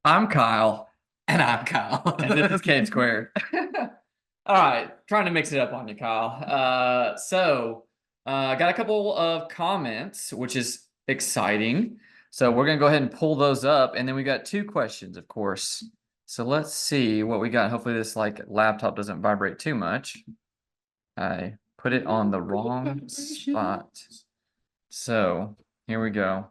I'm Kyle, And I'm Kyle. and this is Kane Squared. All right, trying to mix it up on you, Kyle. I got a couple of comments, which is exciting. So we're gonna go ahead and pull those up, and then we got two questions, of course. So let's see what we got. Hopefully this laptop doesn't vibrate too much. I put it on the wrong spot. So here we go.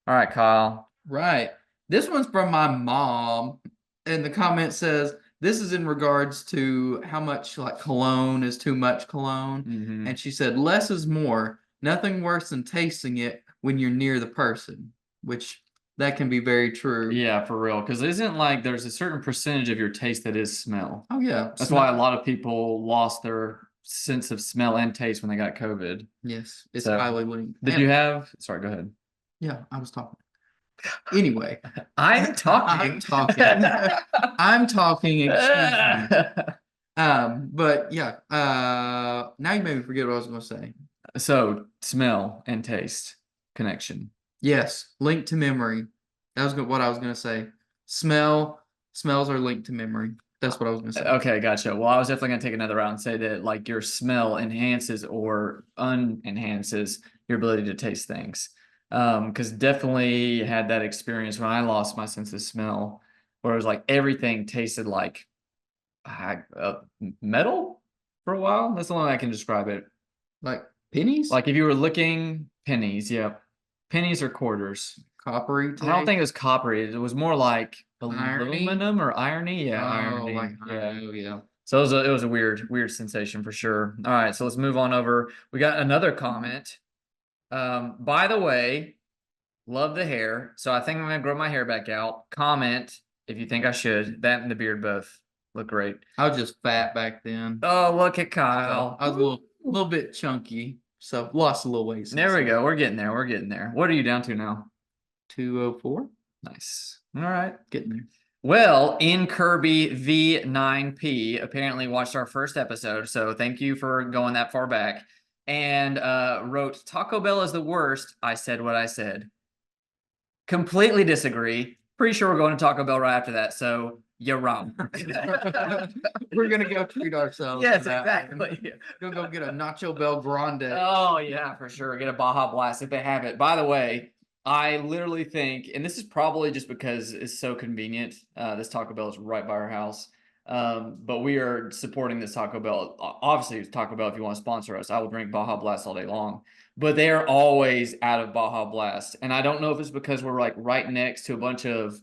All right, Kyle. Right. This one's from my mom, and the comment says this is in regards to how much like cologne is too much cologne. Mm-hmm. And she said less is more. Nothing worse than tasting it when you're near the person, which that can be very true. Yeah, for real. Because isn't like there's a certain percentage of your taste that is smell. Oh yeah, That's why a smell. lot of people lost their sense of smell and taste when they got COVID. Yes, it's So, highly linked. did you have? Sorry, go ahead. Yeah, I was talking. Anyway, I'm I'm talking. talking. I'm talking. Excuse me. But yeah. Now you made me forget what I was going to say. So, smell and taste connection. Yes, linked to memory. That was what I was going to say. Smells are linked to memory. That's what I was going to say. Okay, gotcha. Well, I was definitely gonna take another route and say that like your smell enhances or unenhances your ability to taste things. Because definitely had that experience when I lost my sense of smell, where it was like everything tasted like metal for a while. That's the only way I can describe it. Like pennies, Like if you were licking pennies, yep, pennies or quarters. coppery I don't taste, think it was coppery. It was more like irony. aluminum or irony. Yeah, Oh, like irony. Yeah. oh yeah. So it was a weird sensation for sure. All right, so let's move on over. We got another comment. By the way, love the hair. So I think I'm gonna grow my hair back out. Comment if you think I should. That and the beard both look great. I was just fat back then. Oh, look at So Kyle. I was a little bit chunky. So lost a little weight since There we then. go. We're getting there. We're getting there. What are you down to now? 204. Nice. All right. Getting there. Well, in Kirby V9P apparently watched our first episode, so thank you for going that far back. And wrote Taco Bell is the worst. I said what I said. Completely disagree. Pretty sure we're going to Taco Bell right after that, so you're wrong. We're gonna go treat ourselves. Yes, to that. exactly. Go get a Nacho Bell Grande. Oh yeah, for sure. Get a Baja Blast if they have it. By the way, I literally think, and this is probably just because it's so convenient. This Taco Bell is right by our house. But we are supporting this Taco Bell. Obviously, it's Taco Bell. If you want to sponsor us, I will drink Baja Blast all day long. But they are always out of Baja Blast, and I don't know if it's because we're like right next to a bunch of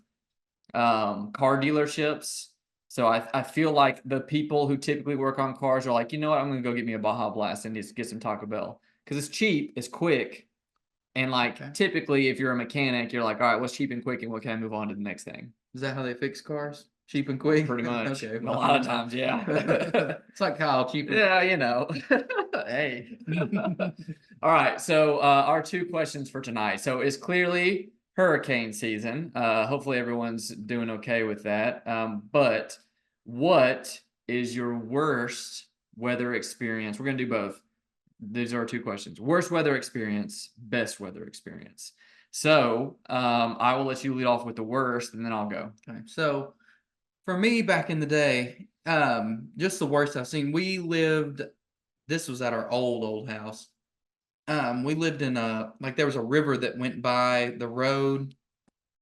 car dealerships. So I feel like the people who typically work on cars are like, you know what, I'm gonna go get me a Baja Blast and just get some Taco Bell because it's cheap, it's quick, and like Okay. typically if you're a mechanic, you're like, all right, what's cheap and quick, and what can I move on to the next thing? Is that how they fix cars? Cheap and quick? Pretty much. Okay. A lot of times, yeah. It's like Kyle, cheap and Yeah, you know. Hey. All right. So our two questions for tonight. So it's clearly hurricane season. Hopefully everyone's doing okay with that. But what is your worst weather experience? We're gonna do both. These are our two questions. Worst weather experience, best weather experience. So I will let you lead off with the worst and then I'll go. Okay. So for me back in the day, just the worst I've seen. This was at our old house. We lived in there was a river that went by the road,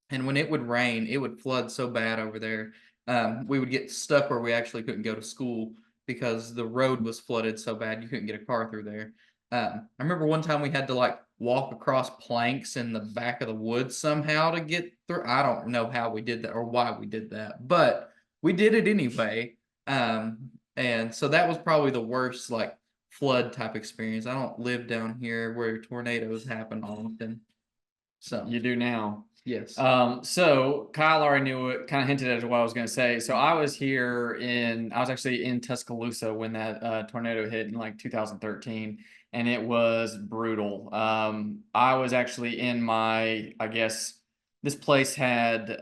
and when it would rain, it would flood so bad over there. We would get stuck where we actually couldn't go to school because the road was flooded so bad you couldn't get a car through there. I remember one time we had to like walk across planks in the back of the woods somehow to get through. I don't know how we did that or why we did that, but we did it anyway. And so that was probably the worst like flood type experience. I don't live down here where tornadoes happen often. So You do now. yes. So Kyle already knew it, kind of hinted at what I was going to say. So I was actually in Tuscaloosa when that tornado hit in like 2013, and it was brutal. I was actually I guess this place had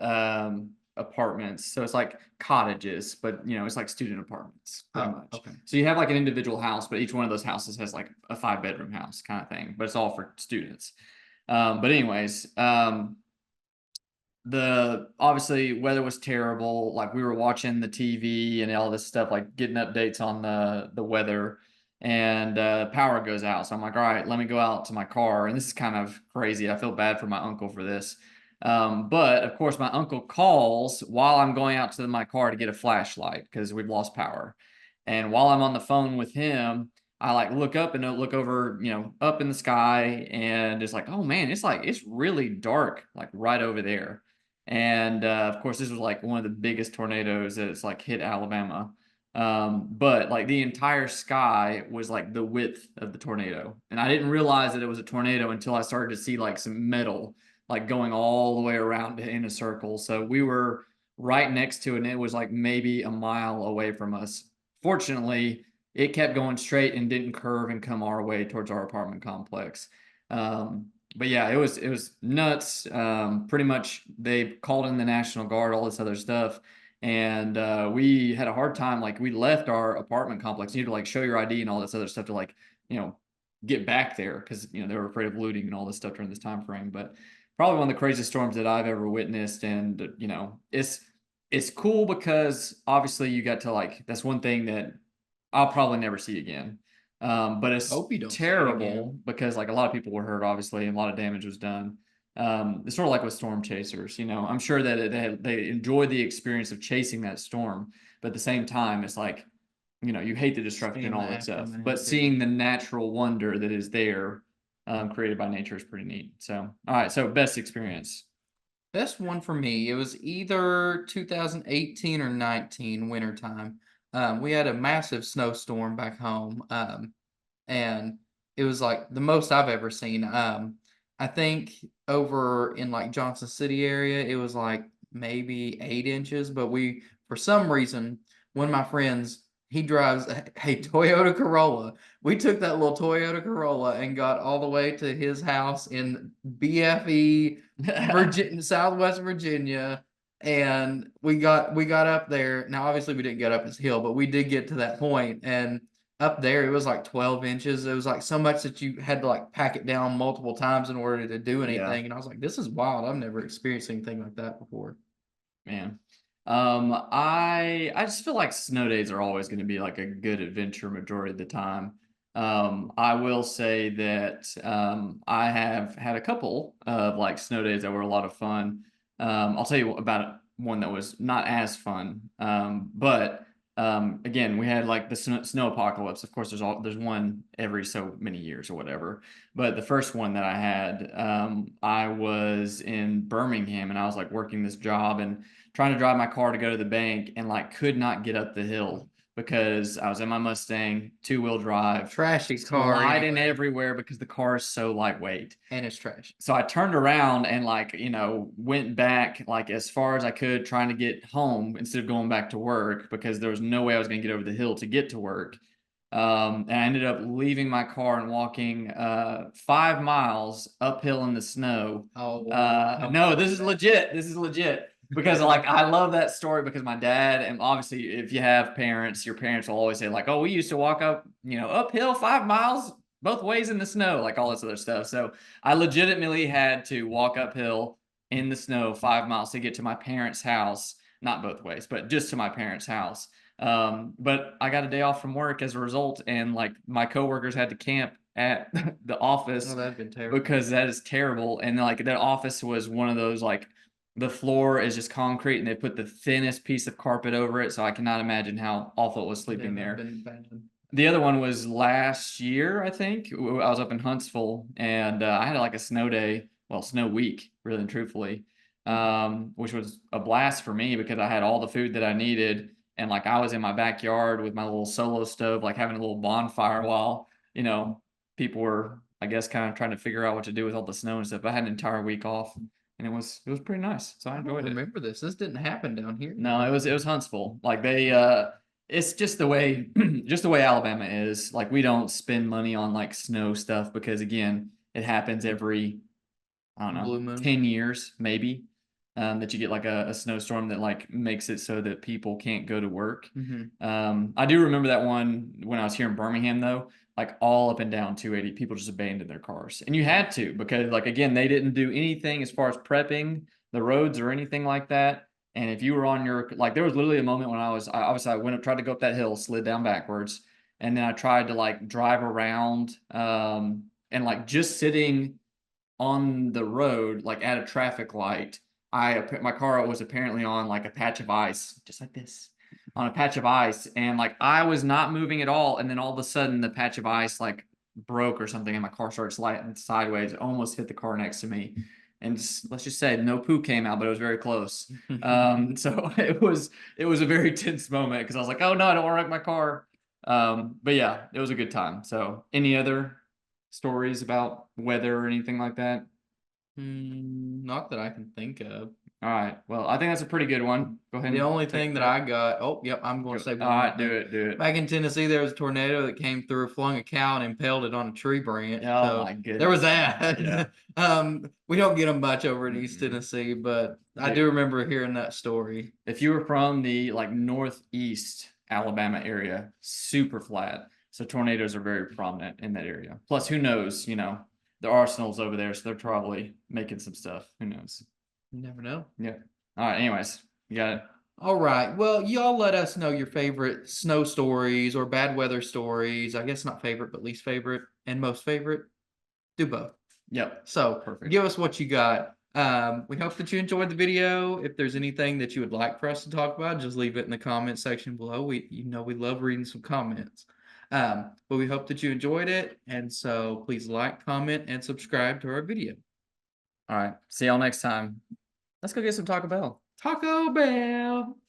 apartments, so it's like cottages, but it's like student apartments pretty much. Okay. So you have like an individual house, but each one of those houses has like a 5-bedroom house kind of thing, but it's all for students. But anyways, the obviously weather was terrible. Like we were watching the TV and all this stuff, like getting updates on the weather, and power goes out. So I'm like, all right, let me go out to my car. And this is kind of crazy. I feel bad for my uncle for this. But of course, my uncle calls while I'm going out to my car to get a flashlight because we've lost power. And while I'm on the phone with him, I like look up and look over, up in the sky, and it's like, oh man, it's really dark, like right over there. And of course, this was like one of the biggest tornadoes that's like hit Alabama. But like the entire sky was like the width of the tornado. And I didn't realize that it was a tornado until I started to see like some metal like going all the way around in a circle. So we were right next to it, and it was like maybe a mile away from us. Fortunately, it kept going straight and didn't curve and come our way towards our apartment complex. But yeah, it was nuts. Pretty much they called in the National Guard, all this other stuff, and we had a hard time. Like we left our apartment complex. You need to like show your ID and all this other stuff to like you know get back there because they were afraid of looting and all this stuff during this time frame. But probably one of the craziest storms that I've ever witnessed, and it's cool because obviously you got to like that's one thing that I'll probably never see again. But it's Hope you don't see it terrible again. because like a lot of people were hurt, obviously, and a lot of damage was done. It's sort of like with storm chasers. I'm sure that they enjoy the experience of chasing that storm, but at the same time, it's like you hate the destruction and Seeing the all that stuff, aftermath, but yeah. seeing the natural wonder that is there, created by nature, is pretty neat. So, all right, so best experience. Best one for me, it was either 2018 or 19 wintertime. We had a massive snowstorm back home. And it was like the most I've ever seen. I think over in like Johnson City area, it was like maybe 8 inches. But for some reason, one of my friends, he drives a Toyota Corolla. We took that little Toyota Corolla and got all the way to his house in BFE, Virginia, Southwest Virginia. And we got up there. Now, obviously, we didn't get up his hill, but we did get to that point, and up there, it was like 12 inches. It was like so much that you had to like pack it down multiple times in order to do Yeah. anything. And I was like, this is wild. I've never experienced anything like that before. Man. I just feel like snow days are always going to be like a good adventure majority of the time. I will say that I have had a couple of like snow days that were a lot of fun. I'll tell you about one that was not as fun. But again, we had like the snow apocalypse. Of course, there's one every so many years or whatever. But the first one that I had, I was in Birmingham, and I was like working this job and trying to drive my car to go to the bank, and like could not get up the hill because I was in my Mustang, two-wheel drive, Trashy car sliding anyway. everywhere because the car is so lightweight. And it's trash. So I turned around and like, went back like as far as I could trying to get home instead of going back to work because there was no way I was going to get over the hill to get to work. And I ended up leaving my car and walking 5 miles uphill in the snow. Oh, how No, fun this is is that? legit. This is legit because like I love that story because my dad, and obviously if you have parents, your parents will always say like, oh, we used to walk up, uphill 5 miles both ways in the snow, like all this other stuff. So I legitimately had to walk uphill in the snow 5 miles to get to my parents' house, not both ways, but just to my parents' house. But I got a day off from work as a result, and like my coworkers had to camp at the Oh, office that'd been terrible. because that is terrible. And like that office was one of those like the floor is just concrete and they put the thinnest piece of carpet over it. So I cannot imagine how awful it was Yeah, sleeping that'd there. been bad. The other one was last year, I think. I was up in Huntsville, and I had like a snow day, well, snow week, really and truthfully, which was a blast for me because I had all the food that I needed, and like I was in my backyard with my little solo stove, like having a little bonfire while people were, I guess, kind of trying to figure out what to do with all the snow and stuff. I had an entire week off, and it was pretty nice, so I I don't enjoyed it. remember this. This didn't happen down here. No, it was Huntsville. Like they it's just the way just the way Alabama is. Like we don't spend money on like snow stuff because again, it happens every I don't know, Blue Moon. 10 years maybe. That you get like a snowstorm that like makes it so that people can't go to work. Hmm. I do remember that one when I was here in Birmingham though, like all up and down 280, people just abandoned their cars. And you had to because like again, they didn't do anything as far as prepping. the roads or anything like that. And if you were on your, like, there was literally a moment when I went up, tried to go up that hill, slid down backwards, and then I tried to like drive around, and like just sitting on the road, like at a traffic light, my car was apparently on like a patch of ice, just like this, on a patch of ice, and like I was not moving at all, and then all of a sudden the patch of ice like broke or something, and my car started sliding sideways, almost hit the car next to me, and let's just say no poo came out, but it was very close. So it was a very tense moment because I was like, oh no, I don't want to wreck my car. But yeah, it was a good time. So any other stories about weather or anything like that? Not that I can think of. All right. Well, I think that's a pretty good one. Go ahead The and only take thing a that pick. I got, oh, yep, I'm going to say All one more right, do thing. it, do it. Back in Tennessee, there was a tornado that came through, flung a cow, and impaled it on a tree branch. Oh So my there was goodness. that. Yeah. We don't get them much over in East Mm-mm. Tennessee, but I do Dude, remember hearing that story. if you were from the like northeast Alabama area, super flat. So tornadoes are very prominent in that area. Plus, who knows, the arsenal's over there, so they're probably making some stuff. Who knows? You never know. Yeah. All right, anyways, you got it. All right. Well, y'all let us know your favorite snow stories or bad weather stories. I guess not favorite, but least favorite and most favorite. Do both. Yep. So Perfect. give us what you got. We hope that you enjoyed the video. If there's anything that you would like for us to talk about, just leave it in the comment section below. We love reading some comments. But we hope that you enjoyed it. And so please like, comment, and subscribe to our video. All right. See y'all next time. Let's go get some Taco Bell. Taco Bell.